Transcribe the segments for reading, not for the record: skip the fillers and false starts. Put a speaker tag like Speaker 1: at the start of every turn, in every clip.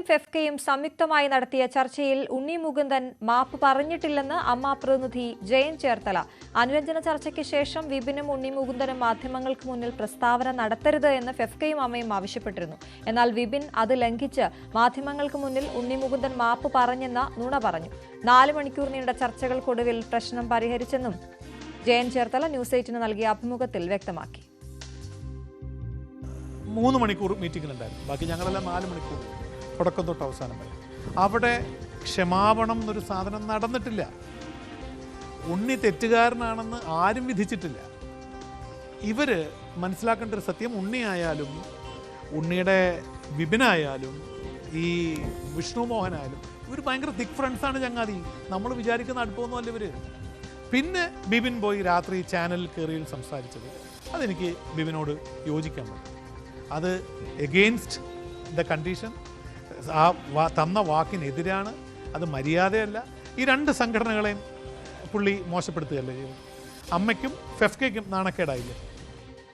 Speaker 1: ഫെഫ്കയും സംയുക്തമായി നടത്തിയ ചർച്ചയിൽ ഉണ്ണി മുകുന്ദൻ മാപ്പ് പറഞ്ഞിട്ടില്ലെന്ന് അമ്മ പ്രതിനിധി ജയൻ ചേർത്തല. അനുരഞ്ജന ചർച്ചയ്ക്ക് ശേഷം വിപിനും ഉണ്ണി മുകുന്ദനും മാധ്യമങ്ങൾക്ക് മുന്നിൽ പ്രസ്താവന നടത്തരുത് എന്ന് ഫെഫ്കയും അമ്മയും ആവശ്യപ്പെട്ടിരുന്നു. എന്നാൽ വിപിൻ അത് ലംഘിച്ച് മാധ്യമങ്ങൾക്ക് മുന്നിൽ ഉണ്ണി മുകുന്ദൻ മാപ്പ് പറഞ്ഞെന്ന നുണ പറഞ്ഞു. 4 മണിക്കൂർ നീണ്ട ചർച്ചകൾക്കൊടുവിൽ പ്രശ്നം പരിഹരിച്ചെന്നും ജയൻ ചേർത്തല ന്യൂസ് 8 നൽകിയ അഭിമുഖത്തിൽ വ്യക്തമാക്കി.
Speaker 2: 3 മണിക്കൂർ മീറ്റിങ്ങിലുണ്ടായിരുന്നു. ബാക്കി ഞങ്ങളെല്ലാം 4 മണിക്കൂർ തുടക്കം തൊട്ട് അവസാനം വരെ. അവിടെ ക്ഷമാപണം എന്നൊരു സാധനം നടന്നിട്ടില്ല. ഉണ്ണി തെറ്റുകാരനാണെന്ന് ആരും വിധിച്ചിട്ടില്ല. ഇവർ മനസ്സിലാക്കേണ്ട ഒരു സത്യം, ഉണ്ണിയായാലും ഉണ്ണിയുടെ വിപിനായാലും ഈ വിഷ്ണു മോഹനായാലും ഇവർ ഭയങ്കര തിക് ഫ്രണ്ട്സാണ് ചങ്ങാതി. നമ്മൾ വിചാരിക്കുന്ന അടുപ്പമൊന്നുമല്ല ഇവർ. പിന്നെ ബിബിൻ പോയി രാത്രി ചാനലിൽ കയറിയിൽ സംസാരിച്ചത് അതെനിക്ക് ബിബിനോട് യോജിക്കാൻ പറ്റും. അത് എഗെയിൻസ്റ്റ് ദ കണ്ടീഷൻ, തന്ന വാക്കിനെതിരാണ്. അത് മര്യാദയല്ല. ഈ 2 സംഘടനകളെയും പുള്ളി മോശപ്പെടുത്തുകയല്ലേ ചെയ്തത്. അമ്മയ്ക്കും ഫെഫ്കയ്ക്കും നാണക്കേടായില്ലേ.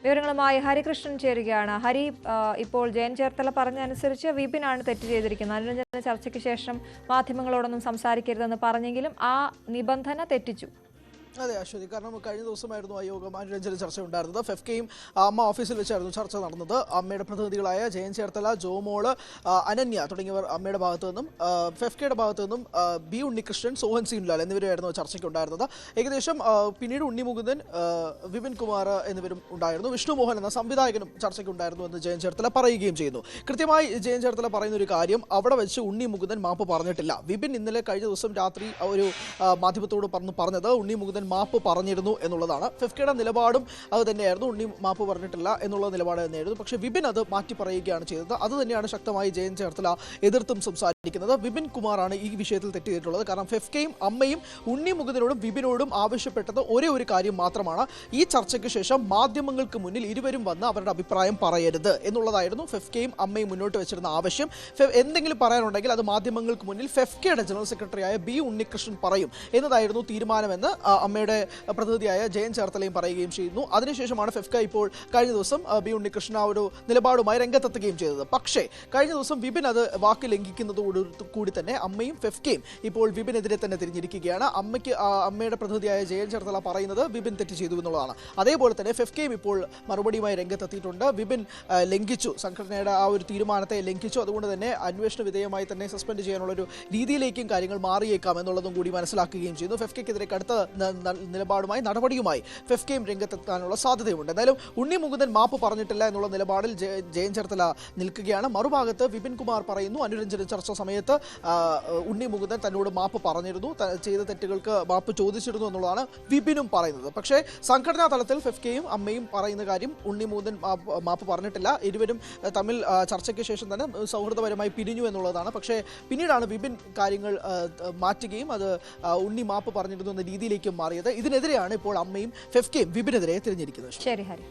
Speaker 1: വിവരങ്ങളുമായി ഹരികൃഷ്ണൻ ചേരുകയാണ്. ഹരി, ഇപ്പോൾ ജയൻ ചേർത്തല പറഞ്ഞനുസരിച്ച് വിപിനാണ് തെറ്റ് ചെയ്തിരിക്കുന്നത്. അനുരഞ്ജന ചർച്ചയ്ക്ക് ശേഷം മാധ്യമങ്ങളോടൊന്നും സംസാരിക്കരുതെന്ന് പറഞ്ഞെങ്കിലും ആ നിബന്ധന തെറ്റിച്ചു.
Speaker 3: അതെ അശ്വതി, കാരണം കഴിഞ്ഞ ദിവസമായിരുന്നു ആ യോഗം അനുരഞ്ജന ചർച്ച ഉണ്ടായിരുന്നത്. ഫെഫ്കയും അമ്മ ഓഫീസിൽ വെച്ചായിരുന്നു ചർച്ച നടന്നത്. അമ്മയുടെ പ്രതിനിധികളായ ജയൻ ചേർത്തല, ജോമോള്, അനന്യ തുടങ്ങിയവർ അമ്മയുടെ ഭാഗത്തു നിന്നും, ഫെഫ്കയുടെ ഭാഗത്തു നിന്നും ബി ഉണ്ണികൃഷ്ണൻ, സോഹൻ സീൻലാൽ എന്നിവരായിരുന്നു ചർച്ചയ്ക്ക് ഉണ്ടായിരുന്നത്. ഏകദേശം പിന്നീട് ഉണ്ണി മുകുന്ദൻ, വിപിൻ കുമാർ എന്നിവരും ഉണ്ടായിരുന്നു. വിഷ്ണു മോഹൻ എന്ന സംവിധായകനും ചർച്ചയ്ക്ക് ഉണ്ടായിരുന്നു എന്ന് ജയൻ ചേർത്തല പറയുകയും ചെയ്യുന്നു. കൃത്യമായി ജയൻ ചേർത്തല പറയുന്ന ഒരു കാര്യം, അവിടെ വെച്ച് ഉണ്ണി മുകുന്ദൻ മാപ്പ് പറഞ്ഞിട്ടില്ല. വിപിൻ ഇന്നലെ കഴിഞ്ഞ ദിവസം രാത്രി ഒരു മാധ്യമത്തോട് പറഞ്ഞത് ഉണ്ണി മുകുന്ദൻ മാപ്പ് പറഞ്ഞിരുന്നു എന്നുള്ളതാണ്. ഫെഫ്കയുടെ നിലപാടും അത് തന്നെയായിരുന്നു. ഉണ്ണി മാപ്പ് പറഞ്ഞിട്ടില്ല എന്നുള്ള നിലപാട് തന്നെയായിരുന്നു. പക്ഷേ വിപിൻ അത് മാറ്റി പറയുകയാണ് ചെയ്തത്. അത് തന്നെയാണ് ശക്തമായി ജയൻ ചേർത്തല എതിർത്തും സംസാരിക്കുന്നത്. വിപിൻ കുമാറാണ് ഈ വിഷയത്തിൽ തെറ്റ് ചെയ്തിട്ടുള്ളത്. കാരണം ഫെഫ്കയും അമ്മയും ഉണ്ണി മുകുന്ദനോടും വിപിനോടും ആവശ്യപ്പെട്ടത് ഒരേ ഒരു കാര്യം മാത്രമാണ്. ഈ ചർച്ചയ്ക്ക് ശേഷം മാധ്യമങ്ങൾക്ക് മുന്നിൽ ഇരുവരും വന്ന് അവരുടെ അഭിപ്രായം പറയരുത് എന്നുള്ളതായിരുന്നു ഫെഫ്കയും അമ്മയും മുന്നോട്ട് വെച്ചിരുന്ന ആവശ്യം. എന്തെങ്കിലും പറയാനുണ്ടെങ്കിൽ അത് മാധ്യമങ്ങൾക്ക് മുന്നിൽ ഫെഫ്കയുടെ ജനറൽ സെക്രട്ടറിയായ ബി ഉണ്ണികൃഷ്ണൻ പറയും എന്നതായിരുന്നു തീരുമാനമെന്ന് അമ്മയുടെ പ്രതിനിധിയായ ജയൻ ചേർത്തലയും പറയുകയും ചെയ്യുന്നു. അതിനുശേഷമാണ് ഫെഫ്ക ഇപ്പോൾ കഴിഞ്ഞ ദിവസം ബി ഉണ്ണികൃഷ്ണൻ ആ ഒരു നിലപാടുമായി രംഗത്തെത്തുകയും ചെയ്തത്. പക്ഷേ കഴിഞ്ഞ ദിവസം വിപിൻ അത് വാക്ക് ലംഘിക്കുന്നതോടുകൂടി തന്നെ അമ്മയും ഫെഫ്കയും ഇപ്പോൾ വിപിനെതിരെ തന്നെ തിരിഞ്ഞിരിക്കുകയാണ്. അമ്മയുടെ പ്രതിനിധിയായ ജയൻ ചേർത്തല പറയുന്നത് വിപിൻ തെറ്റ് ചെയ്തു എന്നുള്ളതാണ്. അതേപോലെ തന്നെ ഫെഫ്കയും ഇപ്പോൾ മറുപടിയുമായി രംഗത്തെത്തിയിട്ടുണ്ട്. വിപിൻ ലംഘിച്ചു, സംഘടനയുടെ ആ ഒരു തീരുമാനത്തെ ലംഘിച്ചു. അതുകൊണ്ട് തന്നെ അന്വേഷണ വിധേയമായി തന്നെ സസ്പെൻഡ് ചെയ്യാനുള്ളൊരു രീതിയിലേക്കും കാര്യങ്ങൾ മാറിയേക്കാം എന്നുള്ളതും കൂടി മനസ്സിലാക്കുകയും ചെയ്യുന്നു. ഫെഫ്കയ്ക്കെതിരെ കടുത്ത നിലപാടുമായി നടപടിയുമായി ഫെഫ്കയും രംഗത്തെത്താനുള്ള സാധ്യതയുണ്ട്. എന്തായാലും ഉണ്ണി മുകുന്ദൻ മാപ്പ് പറഞ്ഞിട്ടില്ല എന്നുള്ള നിലപാടിൽ ജയൻ ചേർത്തല നിൽക്കുകയാണ്. മറുഭാഗത്ത് വിപിൻ കുമാർ പറയുന്നു അനുരഞ്ജന ചർച്ച സമയത്ത് ഉണ്ണി മുകുന്ദൻ തന്നോട് മാപ്പ് പറഞ്ഞിരുന്നു, ചെയ്ത തെറ്റുകൾക്ക് മാപ്പ് ചോദിച്ചിരുന്നു എന്നുള്ളതാണ് വിപിനും പറയുന്നത്. പക്ഷേ സംഘടനാ തലത്തിൽ ഫെഫ്കയും അമ്മയും പറയുന്ന കാര്യം ഉണ്ണി മുകുന്ദൻ മാപ്പ് പറഞ്ഞിട്ടില്ല. ഇരുവരും തമ്മിൽ ചർച്ചയ്ക്ക് ശേഷം തന്നെ സൗഹൃദപരമായി പിരിഞ്ഞു എന്നുള്ളതാണ്. പക്ഷേ പിന്നീടാണ് വിപിൻ കാര്യങ്ങൾ മാറ്റുകയും അത് ഉണ്ണി മാപ്പ് പറഞ്ഞിരുന്നു എന്ന രീതിയിലേക്ക് മാറിയത്. ഇതിനെതിരെയാണ് ഇപ്പോൾ അമ്മയും ഫെഫ്കയും വിപിനെതിരെ തിരിഞ്ഞിരിക്കുന്നത്.
Speaker 1: ശരി ഹരി.